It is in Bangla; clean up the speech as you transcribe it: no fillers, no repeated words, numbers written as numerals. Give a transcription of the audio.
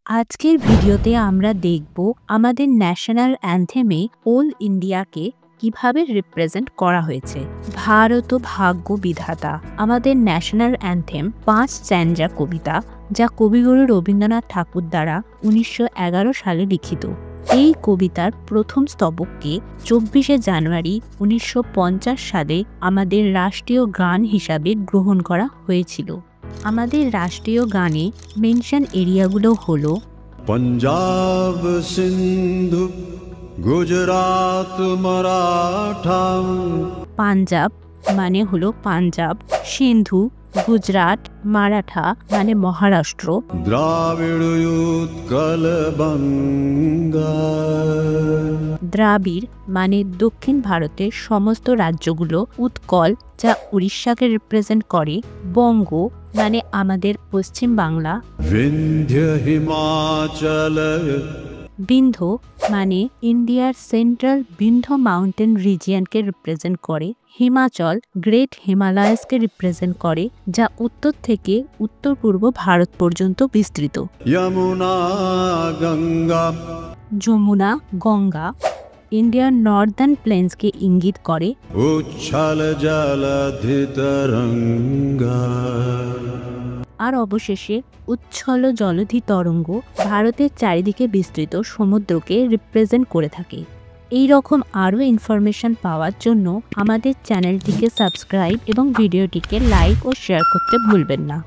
আজকের ভিডিওতে আমরা দেখব আমাদের ন্যাশনাল অ্যানথেমে অল ইন্ডিয়াকে কিভাবে রিপ্রেজেন্ট করা হয়েছে। ভারত ও ভাগ্য বিধাতা আমাদের ন্যাশনাল অ্যানথেম 5 স্ট্যানজা কবিতা, যা কবিগুরু রবীন্দ্রনাথ ঠাকুর দ্বারা 1911 সালে লিখিত। এই কবিতার প্রথম স্তবককে 24শে জানুয়ারি 1950 সালে আমাদের রাষ্ট্রীয় গান হিসাবে গ্রহণ করা হয়েছিল। আমাদের রাষ্ট্রীয় গানে মেনশন এরিয়াগুলো হলো पंजाब सिंधु गुजरात मराठा। পাঞ্জাব মানে হলো পাঞ্জাব, সিন্ধু গুজরাট, মারাঠা মানে মহারাষ্ট্র, द्राविड़ उत्कल बंगा। দ্রাবিড় মানে দক্ষিণ ভারতের সমস্ত রাজ্যগুলো, উৎকল যা উড়িষ্যাকে রিপ্রেজেন্ট করে, বঙ্গ মানে আমাদের পশ্চিম বাংলা, विंध्य हिमाचल বিন্ধ্য মানে ইন্ডিয়ার সেন্ট্রাল বিন্ধ্য মাউন্টেন রিজিয়নকে রিপ্রেজেন্ট করে, হিমাচল গ্রেট হিমালয়াসকে রিপ্রেজেন্ট করে, যা উত্তর থেকে উত্তর পূর্ব ভারত পর্যন্ত বিস্তৃত, यमुना गंगा। যমুনা গঙ্গা ইন্ডিয়ার নর্দার্ন প্লেন্সকে ইঙ্গিত করে, उच्छल जलधि तरंगा। আর অবশেষে উচ্ছল জলধি তরঙ্গ ভারতের চারিদিকে বিস্তৃত সমুদ্রকে রিপ্রেজেন্ট করে থাকে। এই রকম আরও ইনফরমেশন পাওয়ার জন্য আমাদের চ্যানেলটিকে সাবস্ক্রাইব এবং ভিডিওটিকে লাইক ও শেয়ার করতে ভুলবেন না।